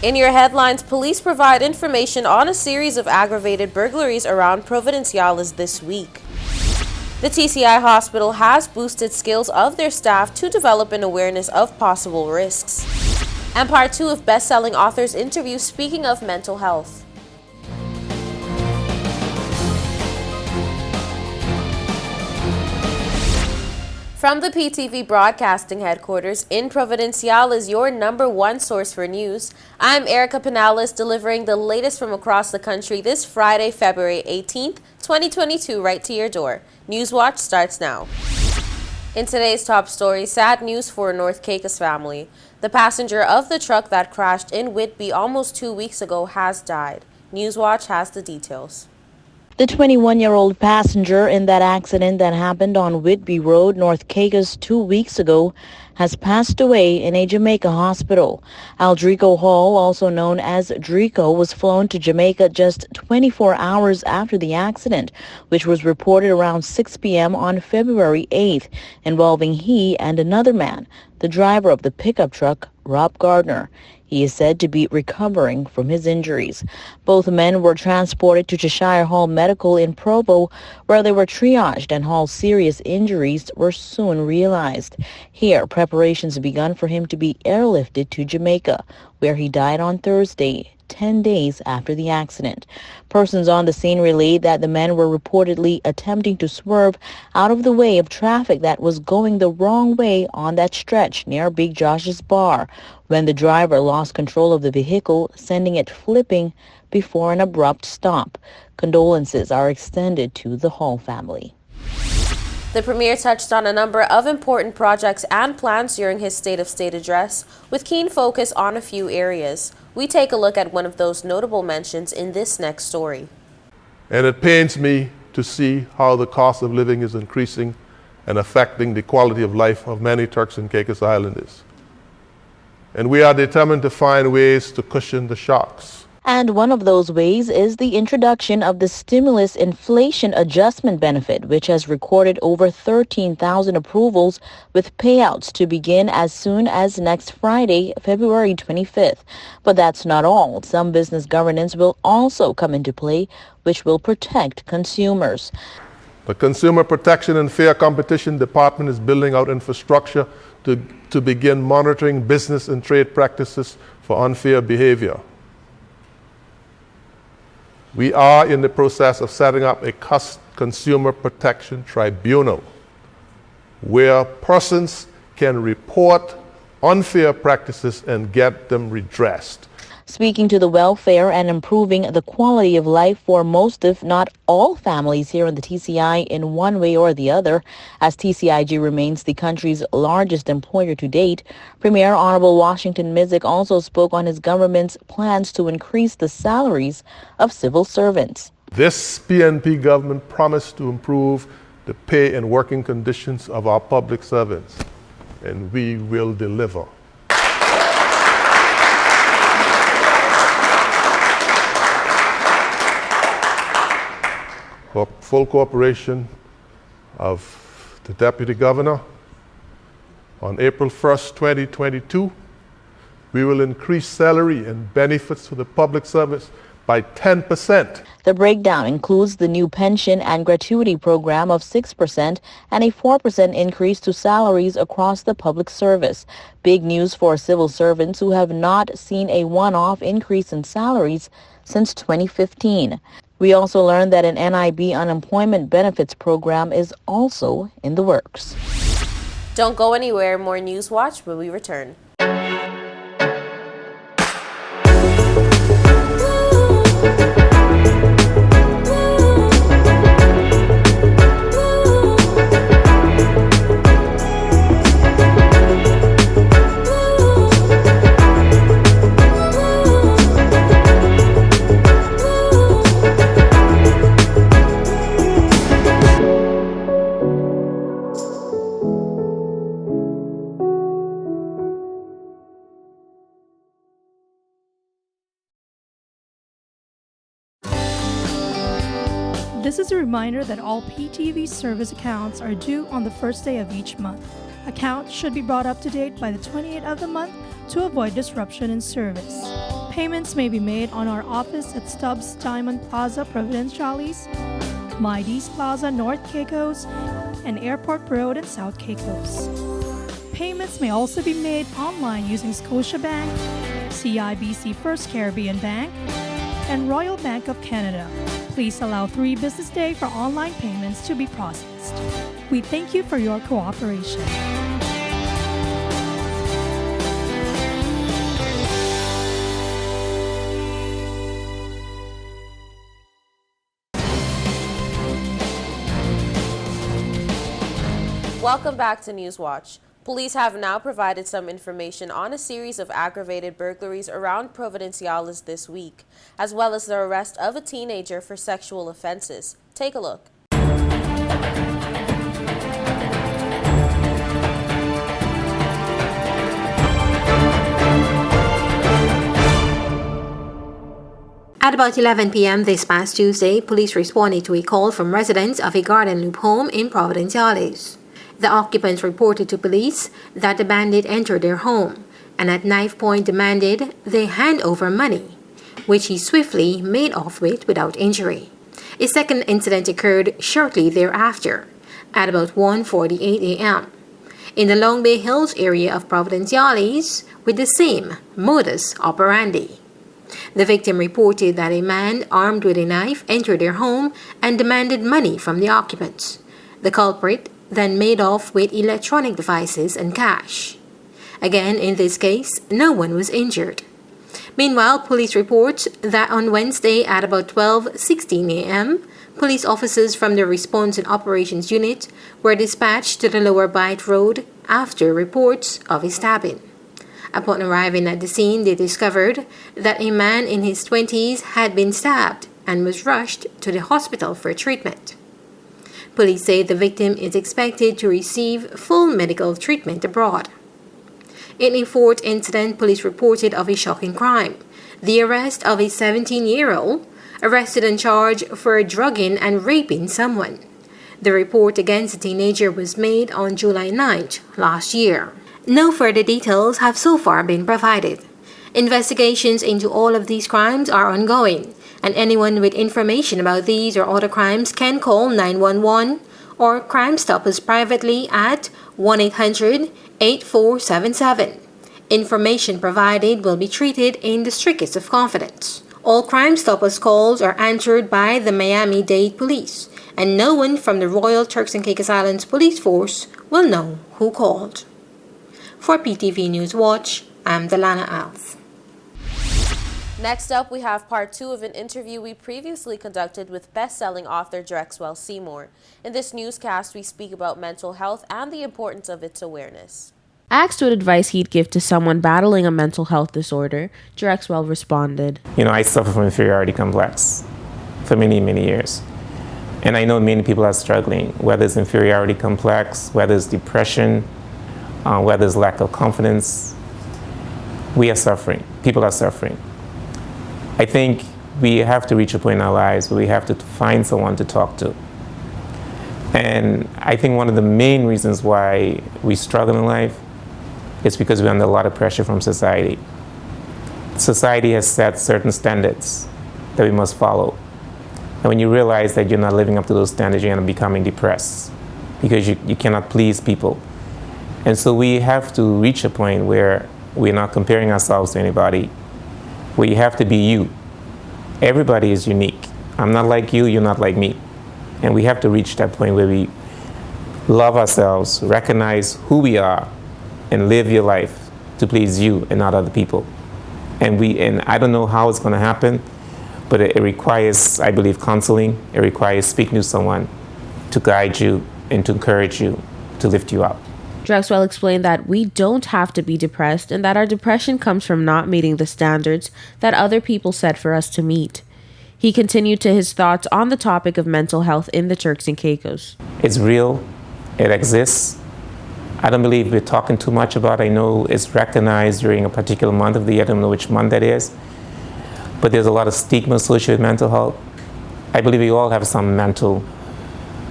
In your headlines, police provide information on a series of aggravated burglaries around Providenciales this week. The TCI hospital has boosted skills of their staff to develop an awareness of possible risks. And part 2 of best-selling authors interview speaking of mental health. From the PTV Broadcasting Headquarters in Providenciales, your #1 source for news, I'm Erica Pinales delivering the latest from across the country this Friday, February 18th, 2022, right to your door. Newswatch starts now. In today's top story, sad news for a North Caicos family. The passenger of the truck that crashed in Whitby almost 2 weeks ago has died. Newswatch has the details. The 21-year-old passenger in that accident that happened on Whitby Road, North Caicos, 2 weeks ago has passed away in a Jamaica hospital. Aldrico Hall, also known as Drico, was flown to Jamaica just 24 hours after the accident, which was reported around 6 p.m. on February 8th, involving he and another man, the driver of the pickup truck, Rob Gardner. He is said to be recovering from his injuries. Both men were transported to Cheshire Hall Medical in Provo, where they were triaged, and Hall's serious injuries were soon realized. Here, preparations begun for him to be airlifted to Jamaica, where he died on Thursday, 10 days after the accident. Persons on the scene relayed that the men were reportedly attempting to swerve out of the way of traffic that was going the wrong way on that stretch near Big Josh's bar, when the driver lost control of the vehicle, sending it flipping before an abrupt stop. Condolences are extended to the Hall family. The Premier touched on a number of important projects and plans during his State of State address, with keen focus on a few areas. We take a look at one of those notable mentions in this next story. And it pains me to see how the cost of living is increasing and affecting the quality of life of many Turks and Caicos Islanders. And we are determined to find ways to cushion the shocks. And one of those ways is the introduction of the Stimulus Inflation Adjustment Benefit, which has recorded over 13,000 approvals, with payouts to begin as soon as next Friday, February 25th. But that's not all. Some business governance will also come into play, which will protect consumers. The Consumer Protection and Fair Competition Department is building out infrastructure to begin monitoring business and trade practices for unfair behavior. We are in the process of setting up a consumer protection tribunal where persons can report unfair practices and get them redressed. Speaking to the welfare and improving the quality of life for most, if not all, families here in the TCI in one way or the other, as TCIG remains the country's largest employer to date, Premier Honorable Washington Mizik also spoke on his government's plans to increase the salaries of civil servants. This PNP government promised to improve the pay and working conditions of our public servants, and we will deliver. For full cooperation of the Deputy Governor, on April 1st, 2022, we will increase salary and benefits for the public service by 10%. The breakdown includes the new pension and gratuity program of 6% and a 4% increase to salaries across the public service. Big news for civil servants who have not seen a one-off increase in salaries since 2015. We also learned that an NIB unemployment benefits program is also in the works. Don't go anywhere. More News Watch when we return. This is a reminder that all PTV service accounts are due on the first day of each month. Accounts should be brought up to date by the 28th of the month to avoid disruption in service. Payments may be made on our office at Stubbs Diamond Plaza, Providenciales, Mides Plaza, North Caicos, and Airport Road in South Caicos. Payments may also be made online using Scotiabank, CIBC First Caribbean Bank, and Royal Bank of Canada. Please allow 3 business days for online payments to be processed. We thank you for your cooperation. Welcome back to Newswatch. Police have now provided some information on a series of aggravated burglaries around Providenciales this week, as well as the arrest of a teenager for sexual offenses. Take a look. At about 11 p.m. this past Tuesday, police responded to a call from residents of a garden loop home in Providenciales. The occupants reported to police that the bandit entered their home and at knife point demanded they hand over money, which he swiftly made off with without injury. A second incident occurred shortly thereafter, at about 1:48 a.m. in the Long Bay Hills area of Providenciales with the same modus operandi. The victim reported that a man armed with a knife entered their home and demanded money from the occupants. The culprit then made off with electronic devices and cash. Again, in this case, no one was injured. Meanwhile, police report that on Wednesday at about 12:16 a.m., police officers from the Response and Operations Unit were dispatched to the Lower Bight Road after reports of a stabbing. Upon arriving at the scene, they discovered that a man in his 20s had been stabbed and was rushed to the hospital for treatment. Police say the victim is expected to receive full medical treatment abroad. In a fourth incident, police reported of a shocking crime, the arrest of a 17-year-old arrested on charge for drugging and raping someone. The report against the teenager was made on July 9th last year. No further details have so far been provided. Investigations into all of these crimes are ongoing, and anyone with information about these or other crimes can call 911 or Crime Stoppers privately at 1-800-8477. Information provided will be treated in the strictest of confidence. All Crime Stoppers calls are answered by the Miami-Dade Police, and no one from the Royal Turks and Caicos Islands Police Force will know who called. For PTV News Watch, I'm Delana Alves. Next up, we have part 2 of an interview we previously conducted with best-selling author Drexwell Seymour. In this newscast, we speak about mental health and the importance of its awareness. Asked what advice he'd give to someone battling a mental health disorder, Drexwell responded, I suffer from inferiority complex for many, many years. And I know many people are struggling, whether it's inferiority complex, whether it's depression, whether it's lack of confidence. We are suffering. People are suffering. I think we have to reach a point in our lives where we have to find someone to talk to. And I think one of the main reasons why we struggle in life is because we're under a lot of pressure from society. Society has set certain standards that we must follow. And when you realize that you're not living up to those standards, you end up becoming depressed because you cannot please people. And so we have to reach a point where we're not comparing ourselves to anybody, where you have to be you. Everybody is unique. I'm not like you, you're not like me. And we have to reach that point where we love ourselves, recognize who we are, and live your life to please you and not other people. And I don't know how it's going to happen, but it requires, I believe, counseling. It requires speaking to someone to guide you and to encourage you, to lift you up. Drexwell explained that we don't have to be depressed and that our depression comes from not meeting the standards that other people set for us to meet. He continued to his thoughts on the topic of mental health in the Turks and Caicos. It's real. It exists. I don't believe we're talking too much about it. I know it's recognized during a particular month of the year. I don't know which month that is. But there's a lot of stigma associated with mental health. I believe we all have some mental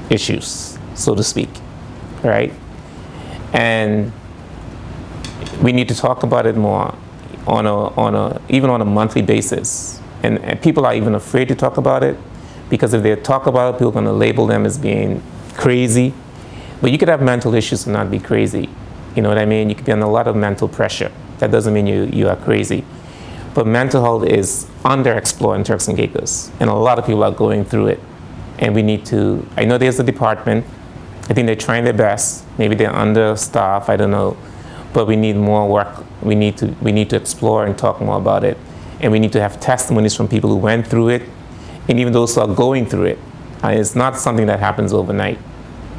issues, so to speak, right? And we need to talk about it more. even on a monthly basis. And people are even afraid to talk about it, because if they talk about it, people are going to label them as being crazy. But you could have mental issues and not be crazy. You know what I mean? You could be under a lot of mental pressure. That doesn't mean you are crazy. But mental health is underexplored in Turks and Caicos, and a lot of people are going through it. And we need to, I know there's a department, I think they're trying their best. Maybe they're understaffed, I don't know. But we need more work. We need to explore and talk more about it. And we need to have testimonies from people who went through it, and even those who are going through it. It's not something that happens overnight.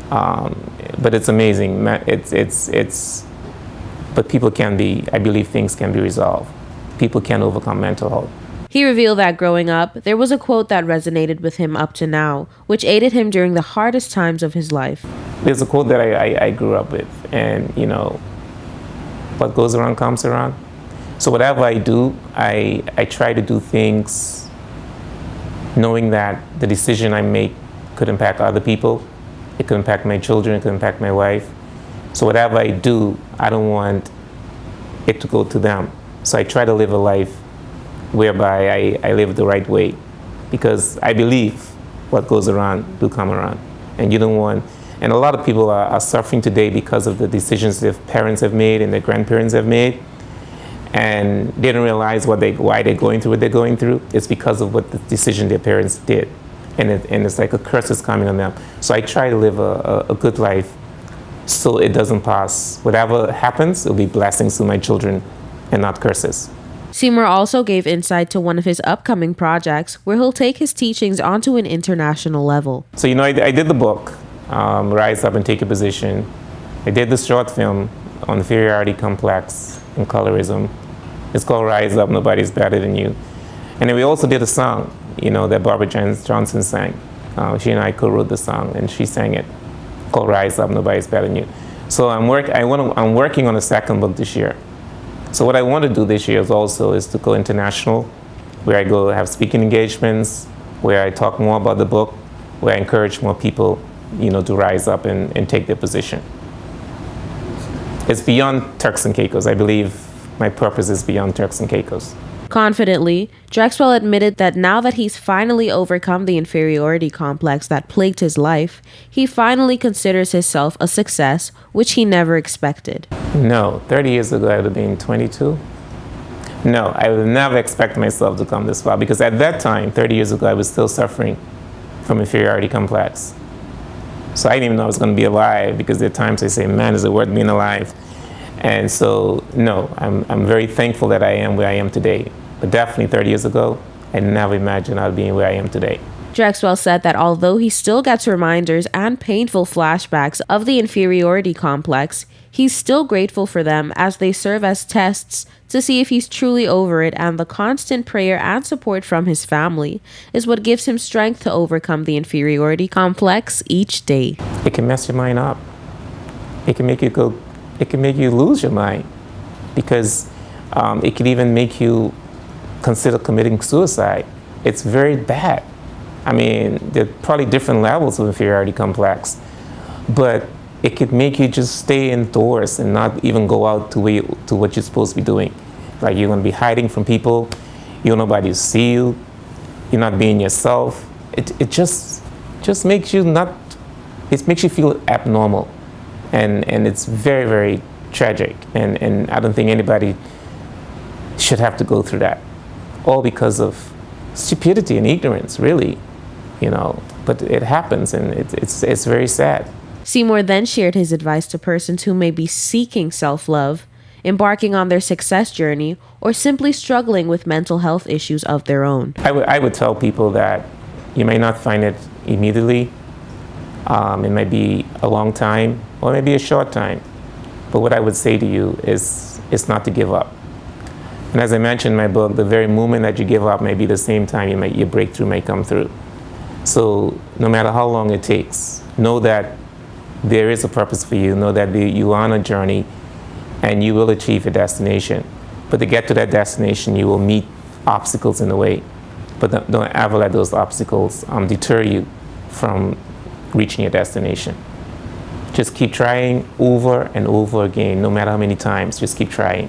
But it's amazing. But people can be, I believe things can be resolved. People can overcome mental health. He revealed that growing up, there was a quote that resonated with him up to now, which aided him during the hardest times of his life. There's a quote that I grew up with, and you know, what goes around comes around. So whatever I do, I try to do things knowing that the decision I make could impact other people. It could impact my children, it could impact my wife. So whatever I do, I don't want it to go to them. So I try to live a life whereby I live the right way, because I believe what goes around will come around. And you don't want, and a lot of people are suffering today because of the decisions their parents have made and their grandparents have made, and they don't realize why they're going through what they're going through. It's because of what the decision their parents did. And it's like a curse is coming on them. So I try to live a good life so it doesn't pass. Whatever happens, it'll be blessings to my children and not curses. Seymour also gave insight to one of his upcoming projects, where he'll take his teachings onto an international level. So, you know, I did the book, Rise Up and Take a Position. I did this short film on inferiority complex and colorism. It's called Rise Up, Nobody's Better Than You. And then we also did a song, you know, that Barbara Johnson sang. She and I co-wrote the song, and she sang it, called Rise Up, Nobody's Better Than You. So I'm working on a second book this year. So what I want to do this year is to go international, where I go have speaking engagements, where I talk more about the book, where I encourage more people, you know, to rise up and take their position. It's beyond Turks and Caicos. I believe my purpose is beyond Turks and Caicos. Confidently, Drexwell admitted that now that he's finally overcome the inferiority complex that plagued his life, he finally considers himself a success, which he never expected. No, 30 years ago I would have been 22. No, I would never expect myself to come this far, because at that time, 30 years ago, I was still suffering from inferiority complex. So I didn't even know I was going to be alive, because there are times I say, man, is it worth being alive? And so, no, I'm very thankful that I am where I am today. But definitely 30 years ago, I never imagined I'd be where I am today. Drexwell said that although he still gets reminders and painful flashbacks of the inferiority complex, he's still grateful for them, as they serve as tests to see if he's truly over it, and the constant prayer and support from his family is what gives him strength to overcome the inferiority complex each day. It can mess your mind up. It can make you lose your mind, because it can even make you consider committing suicide. It's very bad. I mean, there are probably different levels of inferiority complex, but it could make you just stay indoors and not even go out to what you're supposed to be doing. Like, you're going to be hiding from people, you don't know nobody to see you, you're not being yourself. It just makes you it makes you feel abnormal. And it's very, very tragic. And I don't think anybody should have to go through that. All because of stupidity and ignorance, really, you know. But it happens, and it's very sad. Seymour then shared his advice to persons who may be seeking self-love, embarking on their success journey, or simply struggling with mental health issues of their own. I would tell people that you may not find it immediately. It might be a long time, or maybe a short time. But what I would say to you is not to give up. And as I mentioned in my book, the very moment that you give up may be the same time your breakthrough may come through. So no matter how long it takes, know that there is a purpose for you. Know that you are on a journey, and you will achieve a destination. But to get to that destination, you will meet obstacles in the way. But don't ever let those obstacles deter you from reaching your destination. Just keep trying over and over again, no matter how many times, just keep trying.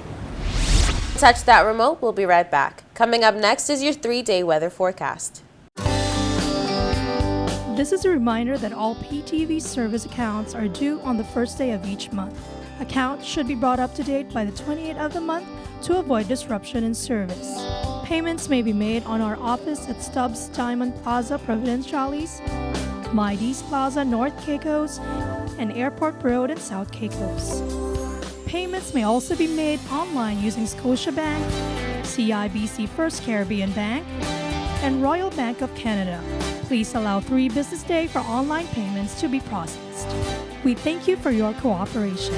touch that remote. We'll be right back. Coming up next is your 3-day weather forecast. This is a reminder that all PTV service accounts are due on the first day of each month. Accounts should be brought up to date by the 28th of the month to avoid disruption in service. Payments may be made on our office at Stubbs Diamond Plaza, Providenciales, Mides Plaza, North Caicos, and Airport Road in South Caicos. Payments may also be made online using Scotiabank, CIBC First Caribbean Bank, and Royal Bank of Canada. Please allow 3 business days for online payments to be processed. We thank you for your cooperation.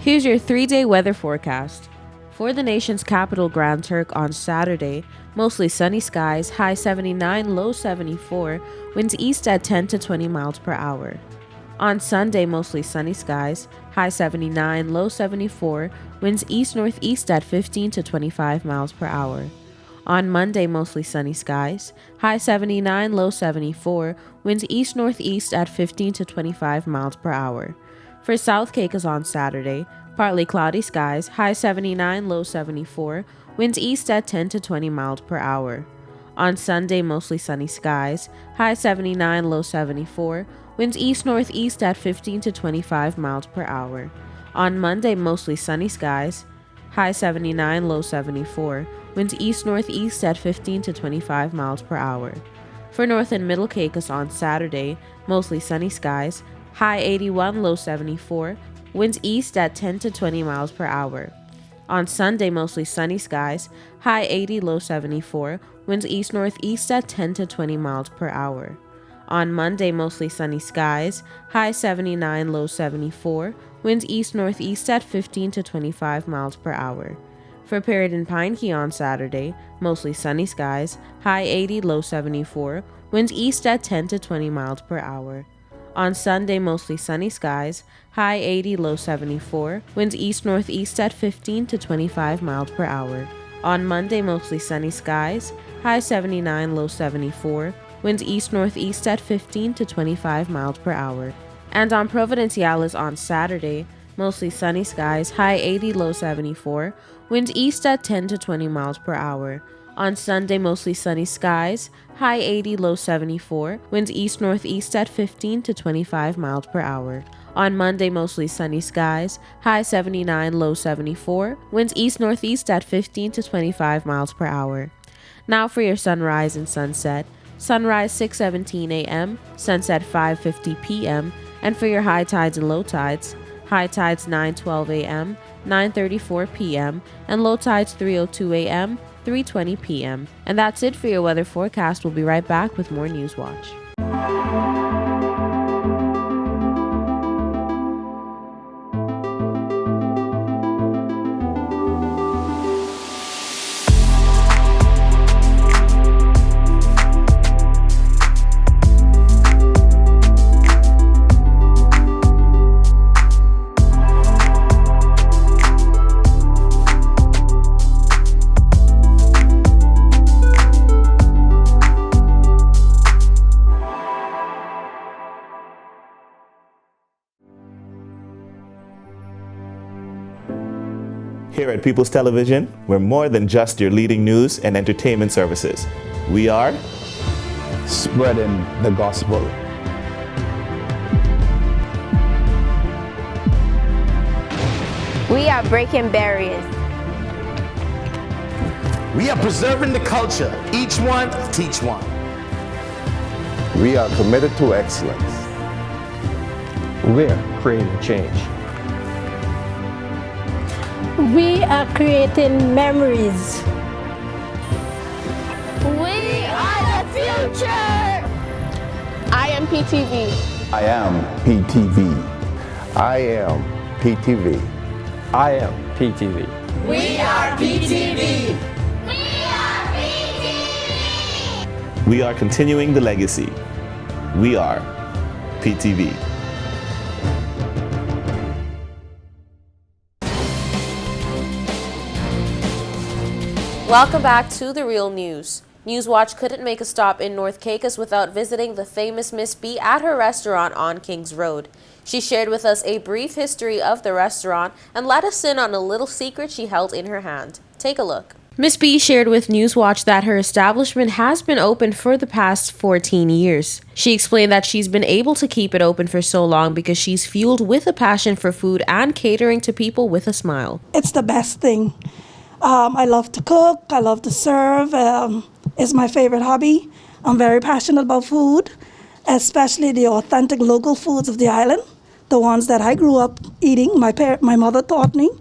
Here's your 3-day weather forecast. For the nation's capital, Grand Turk, on Saturday, mostly sunny skies, high 79, low 74, winds east at 10 to 20 miles per hour. On Sunday, mostly sunny skies, high 79, low 74, winds east-northeast at 15 to 25 miles per hour. On Monday, mostly sunny skies, high 79, low 74, winds east-northeast at 15 to 25 miles per hour. For South Caicos on Saturday, partly cloudy skies, high 79, low 74, winds east at 10 to 20 miles per hour. On Sunday, mostly sunny skies, high 79, low 74, winds east-northeast at 15 to 25 miles per hour. On Monday, mostly sunny skies, high 79, low 74, winds east-northeast at 15 to 25 miles per hour. For North and Middle Caicos on Saturday, mostly sunny skies, high 81, low 74, winds east at 10 to 20 miles per hour. On Sunday, mostly sunny skies, high 80, low 74, winds east-northeast at 10 to 20 miles per hour. On Monday, mostly sunny skies, high 79, low 74, winds east-northeast at 15 to 25 miles per hour. For Parrot and Pine Key on Saturday, mostly sunny skies, high 80, low 74, winds east at 10 to 20 miles per hour. On Sunday, mostly sunny skies, high 80, low 74, winds east-northeast at 15 to 25 miles per hour. On Monday, mostly sunny skies, high 79, low 74, winds east-northeast at 15 to 25 miles per hour. And on Providenciales on Saturday, mostly sunny skies, high 80, low 74, winds east at 10 to 20 miles per hour. On Sunday, mostly sunny skies, high 80, low 74, winds east-northeast at 15 to 25 miles per hour. On Monday, mostly sunny skies, high 79, low 74, winds east-northeast at 15 to 25 miles per hour. Now for your sunrise and sunset. Sunrise 6:17 a.m., sunset 5:50 p.m., and for your high tides and low tides. High tides 9:12 a.m., 9:34 p.m., and low tides 3:02 a.m., 3:20 p.m. And that's it for your weather forecast. We'll be right back with more News Watch. Here at People's Television, we're more than just your leading news and entertainment services. We are spreading the gospel. We are breaking barriers. We are preserving the culture. Each one, teach one. We are committed to excellence. We're creating change. We are creating memories. We are the future. I am PTV. I am PTV. I am PTV. I am PTV. We are PTV. We are continuing the legacy. We are PTV. Welcome back to The Real News. Newswatch couldn't make a stop in North Caicos without visiting the famous Miss B at her restaurant on Kings Road. She shared with us a brief history of the restaurant and let us in on a little secret she held in her hand. Take a look. Miss B shared with Newswatch that her establishment has been open for the past 14 years. She explained that she's been able to keep it open for so long because she's fueled with a passion for food and catering to people with a smile. It's the best thing. I love to cook, I love to serve. It's my favorite hobby. I'm very passionate about food, especially the authentic local foods of the island, the ones that I grew up eating. My mother taught me,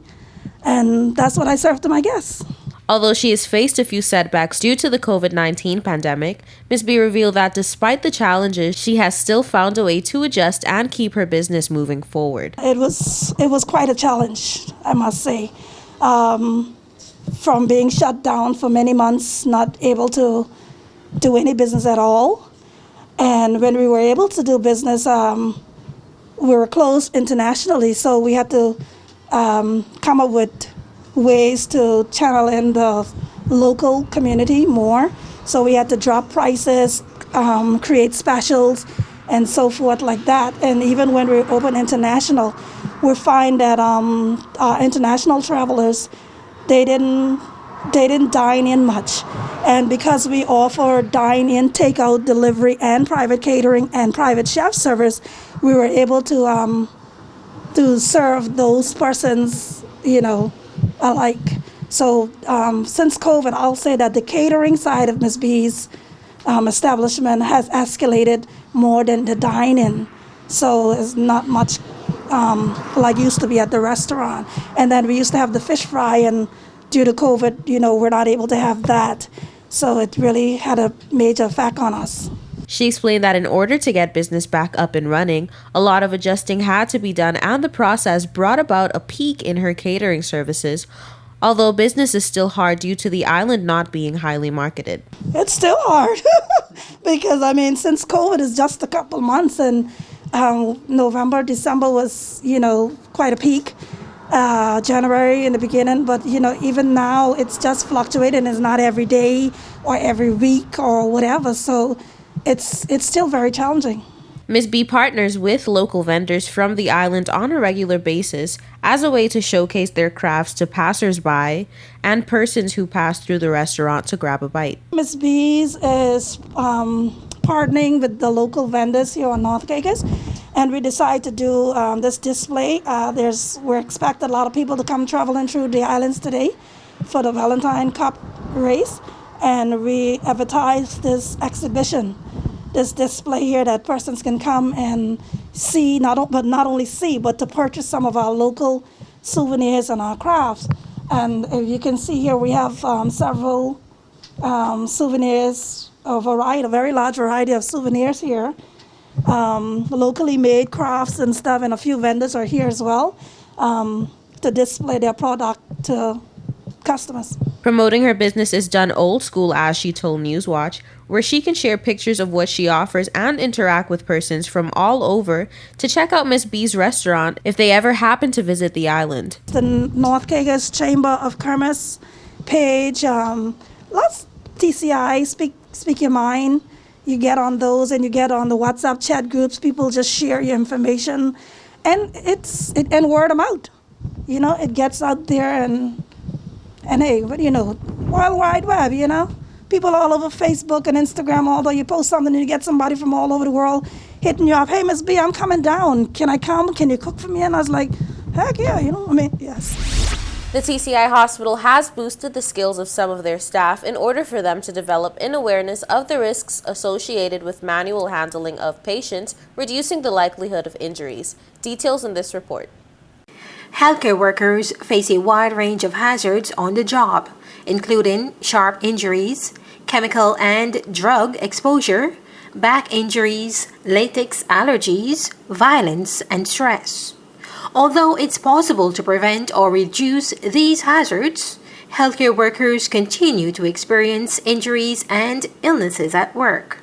and that's what I serve to my guests. Although she has faced a few setbacks due to the COVID-19 pandemic, Ms. B revealed that despite the challenges, she has still found a way to adjust and keep her business moving forward. It was quite a challenge, I must say. From being shut down for many months, not able to do any business at all. And when we were able to do business, we were closed internationally, so we had to come up with ways to channel in the local community more. So we had to drop prices, create specials, and so forth like that. And even when we open international, we find that our international travelers, they didn't dine in much. And because we offer dine-in, takeout, delivery, and private catering and private chef service, we were able to serve those persons, alike. So since COVID, I'll say that the catering side of Ms. B's establishment has escalated more than the dine-in. So it's not much like used to be at the restaurant. And then we used to have the fish fry, and due to COVID, we're not able to have that. So it really had a major effect on us. She explained that in order to get business back up and running, a lot of adjusting had to be done, and the process brought about a peak in her catering services, although business is still hard due to the island not being highly marketed. It's still hard because, since COVID is just a couple months, and November, December was, quite a peak. January in the beginning, but even now it's just fluctuating. It's not every day or every week or whatever, so it's still very challenging. Ms. B partners with local vendors from the island on a regular basis as a way to showcase their crafts to passers-by and persons who pass through the restaurant to grab a bite. Ms. B's is partnering with the local vendors here on North Caicos, and we decided to do this display. We're expecting a lot of people to come traveling through the islands today for the Valentine Cup race, and we advertised this exhibition, this display here that persons can come and see, not only see, but to purchase some of our local souvenirs and our crafts. And if you can see here, we have several souvenirs, a very large variety of souvenirs here. Locally made crafts and stuff, and a few vendors are here as well to display their product to customers. Promoting her business is done old school, as she told Newswatch, where she can share pictures of what she offers and interact with persons from all over to check out Miss B's restaurant if they ever happen to visit the island. The North Caicos Chamber of Commerce page, lots TCI, speak your mind. You get on those, and you get on the WhatsApp chat groups. People just share your information, and and word of mouth. It gets out there, and hey, but World Wide Web. People all over Facebook and Instagram. Although you post something, and you get somebody from all over the world hitting you up. Hey, Miss B, I'm coming down. Can I come? Can you cook for me? And I was like, heck yeah, yes. The TCI hospital has boosted the skills of some of their staff in order for them to develop an awareness of the risks associated with manual handling of patients, reducing the likelihood of injuries. Details in this report. Healthcare workers face a wide range of hazards on the job, including sharp injuries, chemical and drug exposure, back injuries, latex allergies, violence, and stress. Although it's possible to prevent or reduce these hazards, healthcare workers continue to experience injuries and illnesses at work.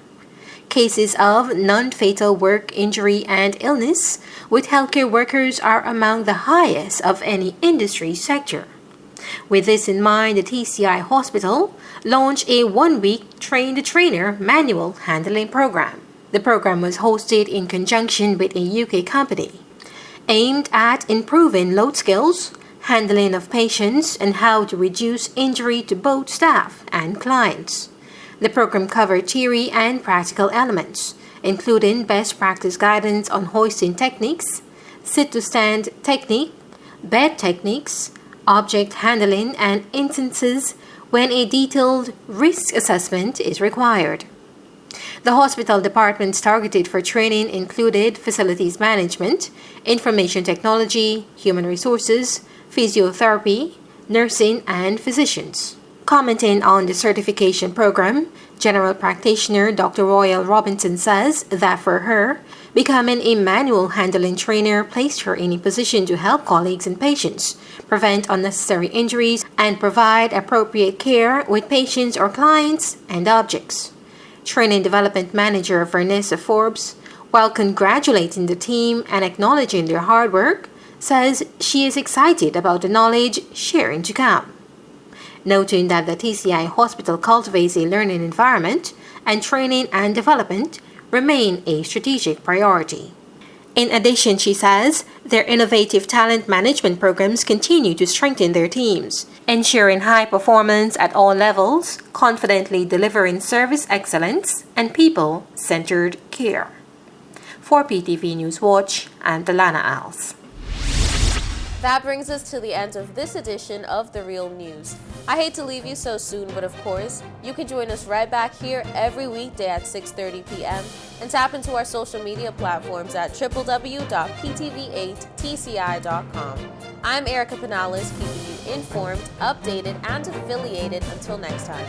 Cases of non-fatal work injury and illness with healthcare workers are among the highest of any industry sector. With this in mind, the TCI Hospital launched a one-week train-the-trainer manual handling program. The program was hosted in conjunction with a UK company, aimed at improving load skills, handling of patients, and how to reduce injury to both staff and clients. The program covered theory and practical elements, including best practice guidance on hoisting techniques, sit-to-stand technique, bed techniques, object handling, and instances when a detailed risk assessment is required. The hospital departments targeted for training included facilities management, information technology, human resources, physiotherapy, nursing, and physicians. Commenting on the certification program, General Practitioner Dr. Royal Robinson says that for her, becoming a manual handling trainer placed her in a position to help colleagues and patients, prevent unnecessary injuries, and provide appropriate care with patients or clients and objects. Training Development Manager Vanessa Forbes, while congratulating the team and acknowledging their hard work, says she is excited about the knowledge sharing to come. Noting that the TCI Hospital cultivates a learning environment and training and development remain a strategic priority. In addition, she says, their innovative talent management programs continue to strengthen their teams, ensuring high performance at all levels, confidently delivering service excellence and people-centered care. For PTV News Watch, I'm Delana Alves. That brings us to the end of this edition of The Real News. I hate to leave you so soon, but of course, you can join us right back here every weekday at 6:30 p.m. and tap into our social media platforms at www.ptv8tci.com. I'm Erica Pinales, keeping you informed, updated, and affiliated. Until next time.